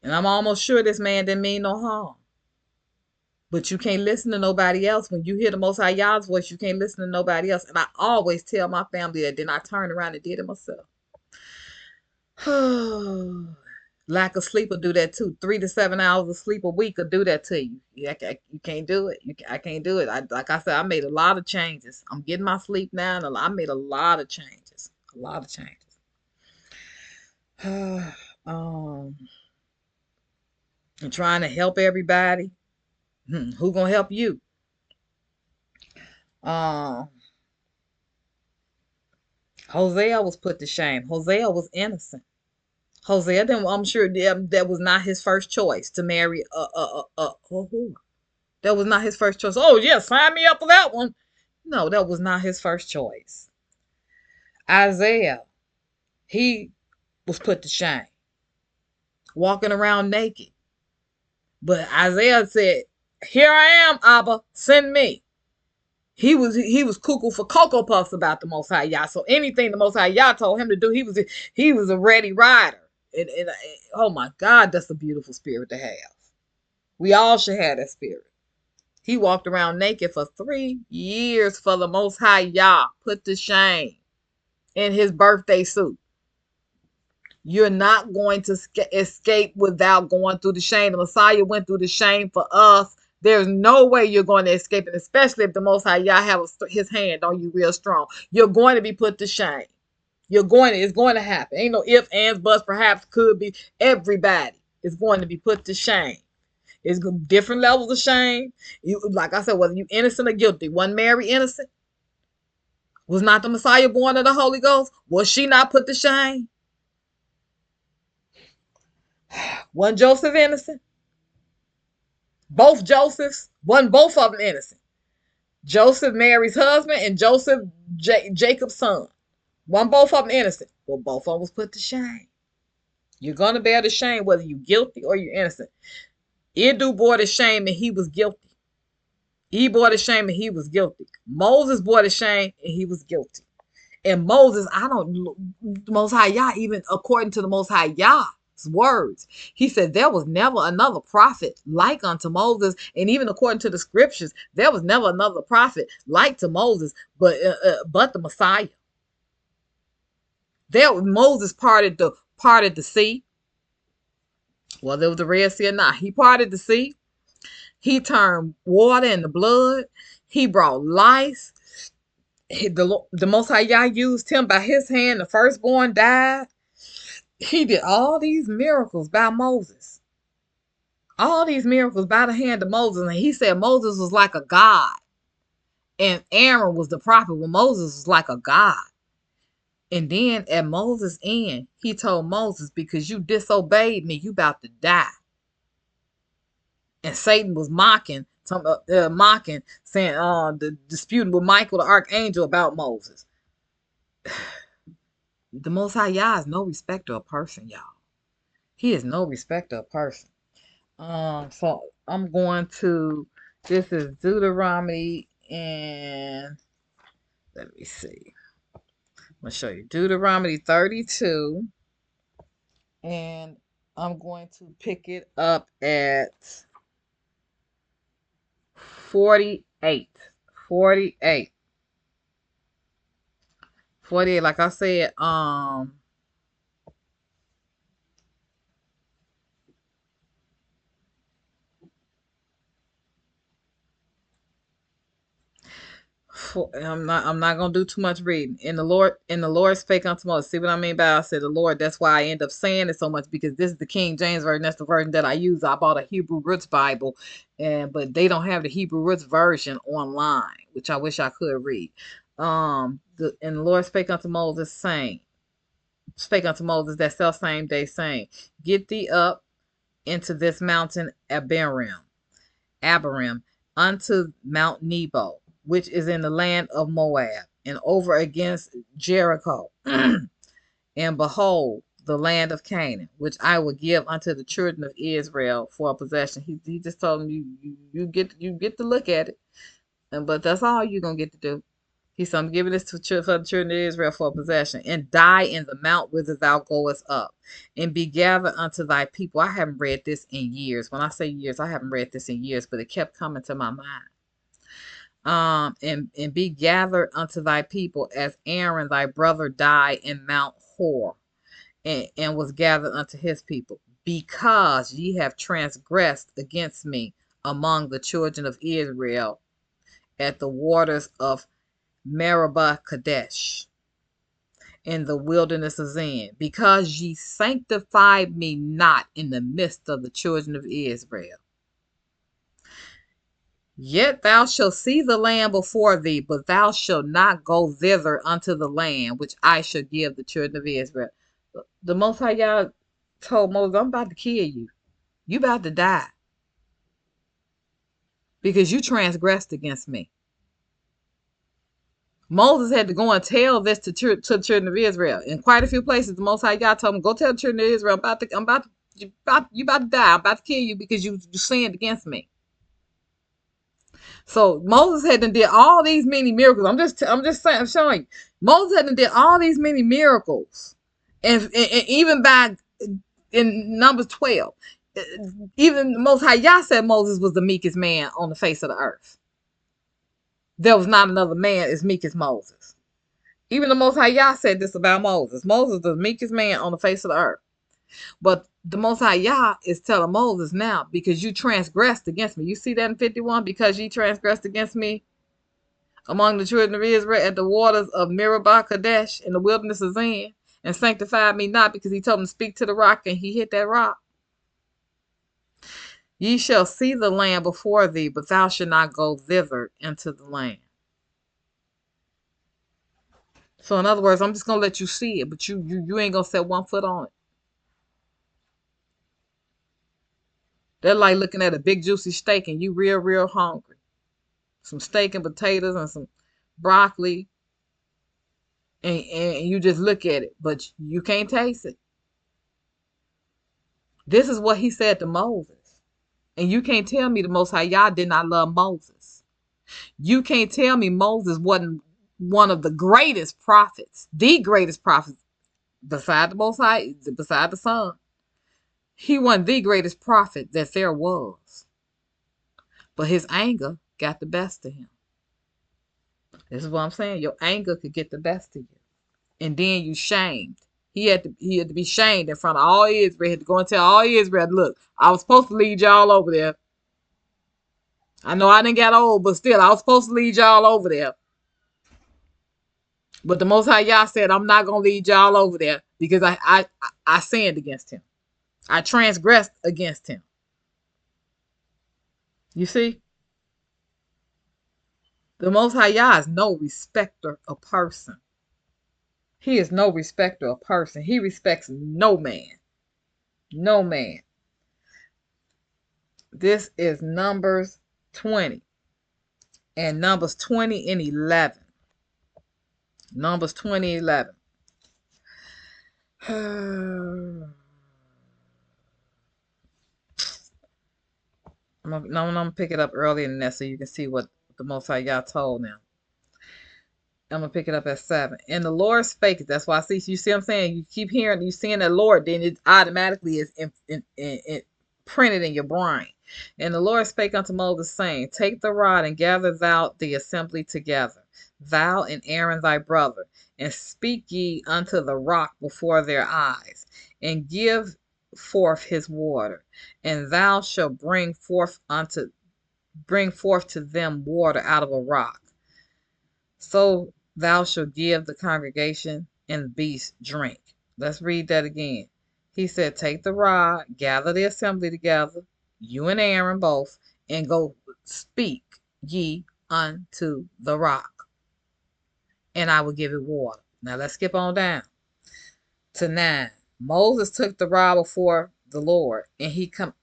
And I'm almost sure this man didn't mean no harm. But you can't listen to nobody else. When you hear the Most High Yah's voice, you can't listen to nobody else. And I always tell my family that. Then I turn around and did it myself. Lack of sleep will do that too. 3 to 7 hours of sleep a week will do that to you. You can't do it. I can't do it. Like I said, I made a lot of changes. I'm getting my sleep now, and I made a lot of changes. And trying to help everybody. Who gonna help you? Hosea was put to shame. Hosea was innocent. Hosea, I'm sure that was not his first choice to marry a whore. That was not his first choice. Oh yeah, sign me up for that one. No, that was not his first choice. Isaiah, he was put to shame, walking around naked. But Isaiah said, "Here I am, Abba, send me." He was cuckoo for Cocoa Puffs about the Most High Yah. So anything the Most High Yah told him to do, he was a ready rider. And oh my God, that's a beautiful spirit to have. We all should have that spirit. He walked around naked for 3 years for the Most High Yah, put to shame in his birthday suit. You're not going to escape without going through the shame. The Messiah went through the shame for us There's no way you're going to escape it, especially if the Most High Yah have his hand on you real strong. You're going to be put to shame. It's going to happen. Ain't no ifs, ands, buts, perhaps, could be. Everybody is going to be put to shame. It's different levels of shame. Like I said, whether you innocent or guilty. Wasn't Mary innocent? Was not the Messiah born of the Holy Ghost? Was she not put to shame? Wasn't Joseph innocent? Both Josephs. Wasn't both of them innocent? Joseph, Mary's husband, and Joseph, Jacob's son. Wasn't both of them innocent? Well, both of them was put to shame. You're going to bear the shame whether you're guilty or you're innocent. Edu bore the shame and he was guilty. He bore the shame and he was guilty. Moses bore the shame and he was guilty. And Moses, the Most High Yah, even according to the Most High Yah's words, he said there was never another prophet like unto Moses. And even according to the scriptures, there was never another prophet like to Moses, but the Messiah. Moses parted the sea. Whether it was the Red Sea or not, he parted the sea. He turned water into blood. He brought lice. The Most High Yah used him by his hand. The firstborn died. He did all these miracles by Moses. All these miracles by the hand of Moses. And he said Moses was like a god. And Aaron was the prophet when Moses was like a god. And then at Moses' end, he told Moses, because you disobeyed me, you about to die. And Satan was mocking, saying, disputing with Michael the archangel about Moses. The Most High Yah is no respecter of person, y'all. He is no respecter of person. So I'm going to, this is Deuteronomy, and let me see. I'm going to show you Deuteronomy 32, and I'm going to pick it up at 48. 48. Like I said, I'm not gonna do too much reading. And the Lord spake unto Moses. See what I mean by I said the Lord? That's why I end up saying it so much, because this is the King James version. That's the version that I use. I bought a Hebrew Roots Bible, but they don't have the Hebrew Roots version online, which I wish I could read. And the Lord spake unto Moses, saying, spake unto Moses that self same day, saying, get thee up into this mountain Abiram, unto Mount Nebo, which is in the land of Moab, and over against Jericho. And behold, the land of Canaan, which I will give unto the children of Israel for a possession. He just told them you get to look at it, but that's all you're gonna get to do. He said, I'm giving this for the children of Israel for a possession, and die in the mount whither thou goest up, and be gathered unto thy people. I haven't read this in years. When I say years, I haven't read this in years, but it kept coming to my mind. And be gathered unto thy people, as Aaron thy brother died in Mount Hor, and was gathered unto his people, because ye have transgressed against me among the children of Israel at the waters of Meribah Kadesh, in the wilderness of Zin, because ye sanctified me not in the midst of the children of Israel. Yet thou shalt see the land before thee, but thou shalt not go thither unto the land which I shall give the children of Israel. The Most High Yah told Moses, I'm about to kill you. You about to die, because you transgressed against me. Moses had to go and tell this to the children of Israel. In quite a few places, the Most High God told him, go tell the children of Israel, you about to die. I'm about to kill you because you sinned against me. So Moses had to did all these many miracles. I'm just saying, I'm showing you. Moses had to did all these many miracles. And even in Numbers 12, even the Most High Yah said Moses was the meekest man on the face of the earth. There was not another man as meek as Moses. Even the Most High Yah said this about Moses. Moses was the meekest man on the face of the earth. But the Most High Yah is telling Moses now, because you transgressed against me. You see that in 51? Because ye transgressed against me among the children of Israel at the waters of Meribah Kadesh in the wilderness of Zin, and sanctified me not, because he told him to speak to the rock, and he hit that rock. Ye shall see the land before thee, but thou shalt not go thither into the land. So in other words, I'm just gonna let you see it, but you ain't gonna set one foot on it. They're like looking at a big juicy steak and you real hungry. Some steak and potatoes and some broccoli, and you just look at it, but you can't taste it. This is what he said to Moses. And you can't tell me the Most High Yah did not love Moses. You can't tell me Moses wasn't one of the greatest prophets, the greatest prophet beside the Most High, beside the Son. He wasn't the greatest prophet that there was. But his anger got the best of him. This is what I'm saying. Your anger could get the best of you. And then you shamed. He had to be shamed in front of all Israel. He had to go and tell all Israel, look, I was supposed to lead y'all over there. I know I didn't get old, but still, I was supposed to lead y'all over there. But the Most High Yah said, I'm not going to lead y'all over there because I sinned against him. I transgressed against him. You see? The Most High Yah is no respecter of person. He is no respecter of person. He respects no man. No man. This is Numbers 20. And Numbers 20 and 11. Numbers 20, 11. I'm going to pick it up earlier than that so you can see what the Most High Yah told them. I'm going to pick it up at 7. And the Lord spake. That's why I see. You see what I'm saying? You keep hearing, you seeing that Lord, then it automatically is printed in your brain. And the Lord spake unto Moses, saying, take the rod and gather thou the assembly together, thou and Aaron thy brother, and speak ye unto the rock before their eyes, and give forth his water, and thou shalt bring forth to them water out of a rock. So thou shalt give the congregation and beasts drink. Let's read that again. He said, take the rod, gather the assembly together, you and Aaron both, and go speak ye unto the rock, and I will give it water. Now let's skip on down to 9. Moses took the rod before the Lord, and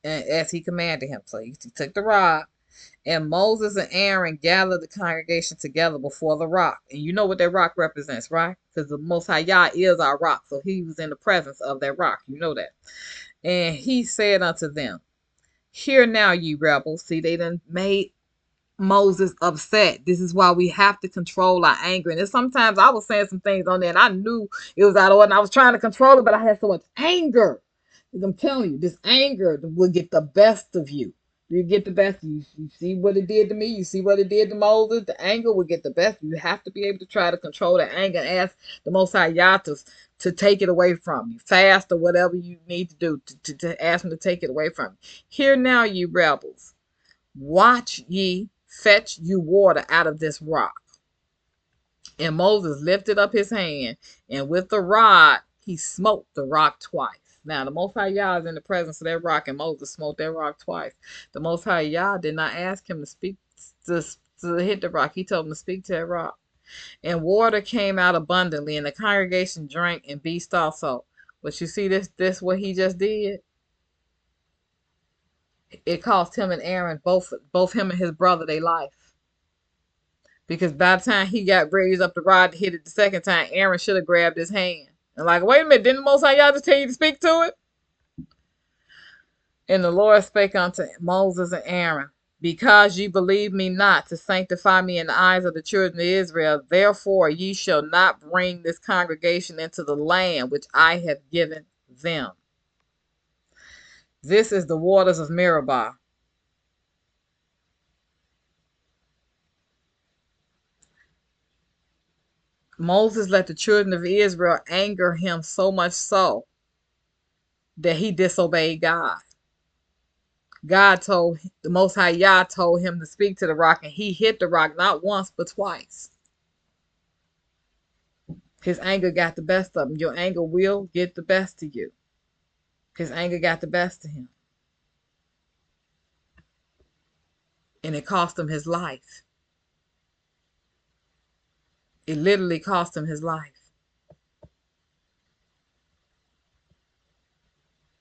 as he commanded him. So he took the rod, and Moses and Aaron gathered the congregation together before the rock. And you know what that rock represents, right? Because the Most High Yah is our rock. So he was in the presence of that rock. You know that. And he said unto them, hear now, ye rebels. See, they done made Moses upset. This is why we have to control our anger. And sometimes I was saying some things on there and I knew it was out of order and I was trying to control it, but I had so much anger. I'm telling you, this anger will get the best of you. You get the best. You see what it did to me. You see what it did to Moses. The anger will get the best. You have to be able to try to control the anger and ask the Most High Yah to take it away from you. Fast or whatever you need to do to ask him to take it away from you. Hear now, ye rebels. Watch ye, fetch you water out of this rock. And Moses lifted up his hand, and with the rod he smote the rock twice. Now, the Most High Yah is in the presence of that rock, and Moses smote that rock twice. The Most High Yah did not ask him to speak to hit the rock. He told him to speak to that rock. And water came out abundantly, and the congregation drank, and beasts also. But you see this what he just did? It cost him and Aaron, both him and his brother, their life. Because by the time he got raised up the rod to hit it the second time, Aaron should have grabbed his hand. And like, wait a minute, didn't the Most High Yah just tell you to speak to it? And the Lord spake unto Moses and Aaron, because ye believe me not to sanctify me in the eyes of the children of Israel, therefore ye shall not bring this congregation into the land which I have given them. This is the waters of Meribah. Moses let the children of Israel anger him so much so that he disobeyed God. The Most High Yah told him to speak to the rock, and he hit the rock not once but twice. His anger got the best of him. Your anger will get the best of you. His anger got the best of him. And it cost him his life. It literally cost him his life.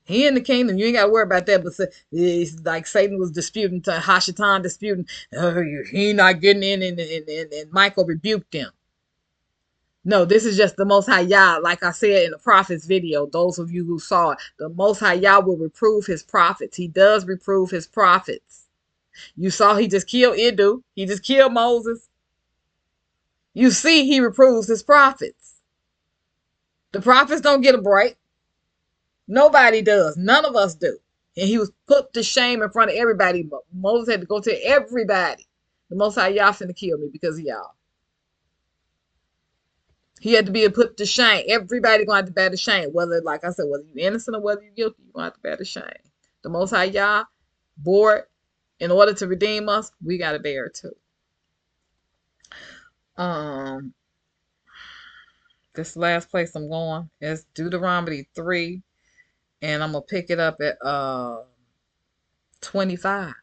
He in the kingdom. You ain't got to worry about that. But it's like Satan was disputing to Hashatan, disputing. He not getting in, and Michael rebuked him. No, this is just the Most High Yah. Like I said in the prophet's video, those of you who saw it, the Most High Yah will reprove his prophets. He does reprove his prophets. You saw he just killed Iddu. He just killed Moses. You see he reproves his prophets. The prophets don't get a break. Nobody does. None of us do. And he was put to shame in front of everybody. Moses had to go to everybody. The Most High Yah finna kill me because of y'all. He had to be put to shame. Everybody gonna have to bear the shame. Whether, like I said, whether you're innocent or whether you're guilty, you're gonna have to bear the shame. The Most High Yah bore it. In order to redeem us, we gotta bear it too. This last place I'm going is Deuteronomy 3, and I'm gonna pick it up at 25.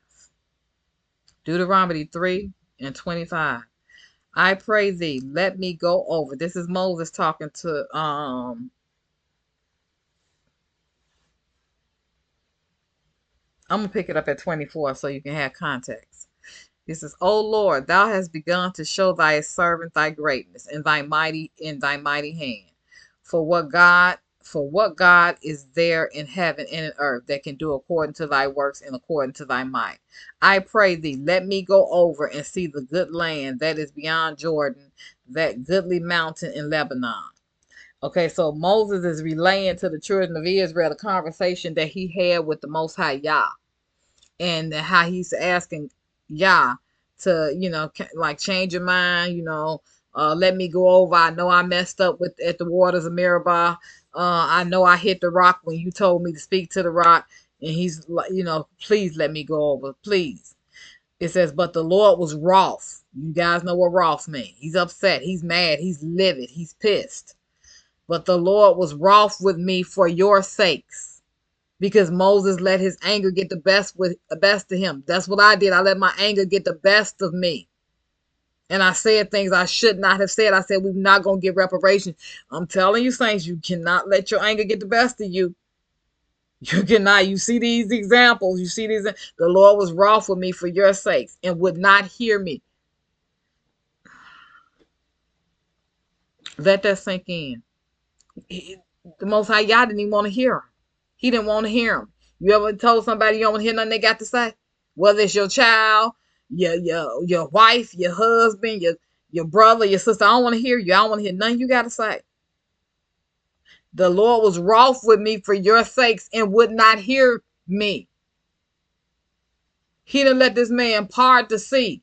Deuteronomy 3 and 25. I pray thee, let me go over. This is Moses talking to I'm gonna pick it up at 24 so you can have context. It says, O Lord, thou hast begun to show thy servant thy greatness and thy mighty hand. For what God is there in heaven and in earth that can do according to thy works and according to thy might? I pray thee, let me go over and see the good land that is beyond Jordan, that goodly mountain in Lebanon. Okay, so Moses is relaying to the children of Israel the conversation that he had with the Most High Yah, and how he's asking Yah to, like, change your mind, let me go over. I know I messed up at the waters of Meribah. I know I hit the rock when you told me to speak to the rock. And he's like, please let me go over, please. It says, but the Lord was wroth. You guys know what wroth means. He's upset. He's mad. He's livid. He's pissed. But the Lord was wroth with me for your sakes, because Moses let his anger get the best of him. That's what I did. I let my anger get the best of me. And I said things I should not have said. I said, we're not going to get reparation. I'm telling you, saints, you cannot let your anger get the best of you. You cannot. You see these examples. You see these. The Lord was wroth with me for your sakes and would not hear me. Let that sink in. The Most High Yah didn't even want to hear him. He didn't want to hear him. You ever told somebody you don't want to hear nothing they got to say? Whether it's your child, your wife, your husband, your brother, your sister. I don't want to hear you. I don't want to hear nothing you got to say. The Lord was wroth with me for your sakes and would not hear me. He didn't let this man part the sea.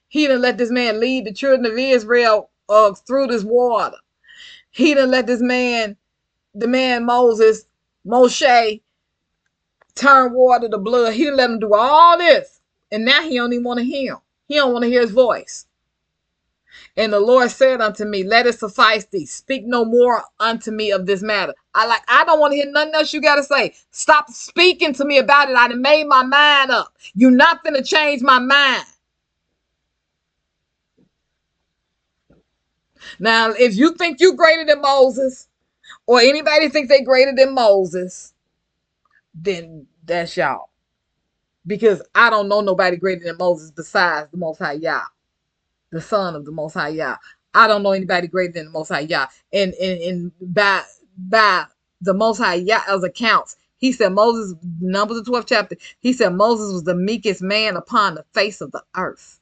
He didn't let this man lead the children of Israel through this water. He didn't let this man, the man Moshe, turn water to blood. He didn't let him do all this. And now he don't even want to hear him. He don't want to hear his voice. And the Lord said unto me, let it suffice thee. Speak no more unto me of this matter. I don't want to hear nothing else you got to say. Stop speaking to me about it. I done made my mind up. You're not going to change my mind. Now, if you think you're greater than Moses, or anybody thinks they're greater than Moses, then that's y'all. Because I don't know nobody greater than Moses besides the Most High Yah, the son of the Most High Yah. I don't know anybody greater than the Most High Yah. And by the Most High Yah's accounts, he said Moses, Numbers the 12th chapter, he said Moses was the meekest man upon the face of the earth.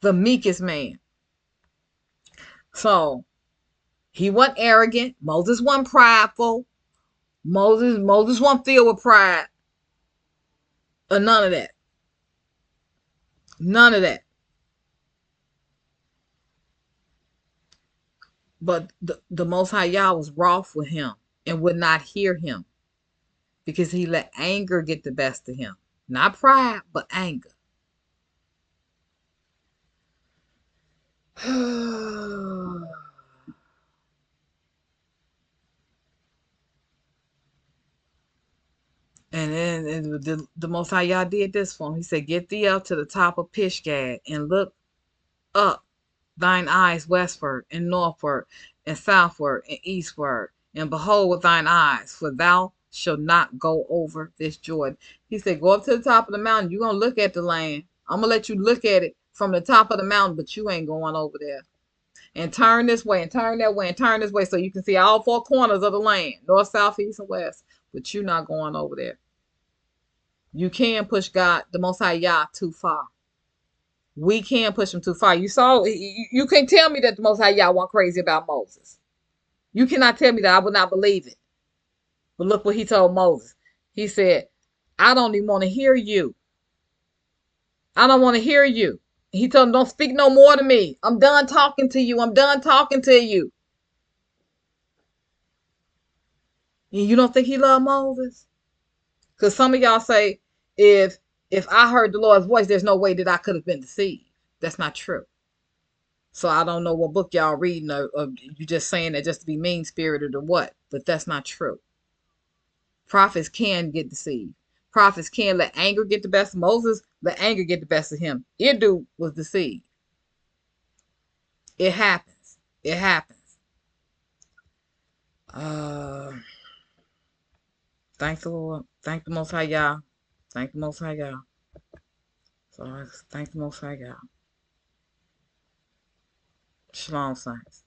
The meekest man. So he wasn't arrogant. Moses wasn't prideful. Moses wasn't filled with pride. Or none of that. None of that. But the Most High Yah was wroth with him and would not hear him because he let anger get the best of him. Not pride, but anger. And then the Most High Yah did this for him. He said, get thee up to the top of Pishgad and look up thine eyes westward and northward and southward and eastward, and behold with thine eyes, for thou shalt not go over this Jordan. He said, go up to the top of the mountain. You're going to look at the land. I'm going to let you look at it from the top of the mountain, but you ain't going over there. And turn this way and turn that way and turn this way so you can see all four corners of the land, north, south, east, and west. But you're not going over there. You can push God, the Most High Yah, too far. We can push him too far. You saw, you can't tell me that the Most High Yah went crazy about Moses. You cannot tell me that. I would not believe it. But look what he told Moses. He said, I don't even want to hear you. I don't want to hear you. He told him, don't speak no more to me. I'm done talking to you. I'm done talking to you. And you don't think he loved Moses? Because some of y'all say, if I heard the Lord's voice, there's no way that I could have been deceived. That's not true. So I don't know what book y'all reading, or you just saying that just to be mean-spirited or what. But that's not true. Prophets can get deceived. Prophets can let anger get the best of Moses. Let anger get the best of him. Iddu was deceived. It happens. It happens. Thank the Lord. Thank the Most High Yah. Thank the Most High Yah. So thank the Most High Yah. Shalom, saints.